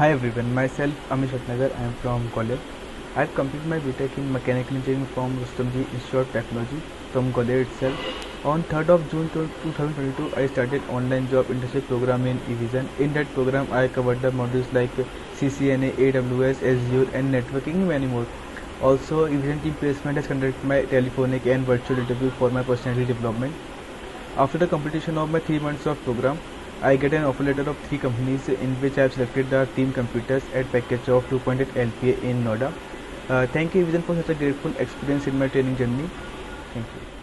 Hi everyone, myself Amish Bhatnagar. I am from Gwalior. I have completed my B.Tech in Mechanical Engineering from Rustamji Institute of Technology from Gwalior itself. On 3rd of June 2022, I started online job internship program in Evision. In that program, I covered the modules like CCNA, AWS, Azure and networking and many more. Also, Evision team placement has conducted my telephonic and virtual interview for my personality development. After the completion of my 3 months of program, I get an offer letter of 3 companies in which I have selected the team computers at package of 2.8 LPA in Noida. Thank you Evision for such a grateful experience in my training journey. Thank you.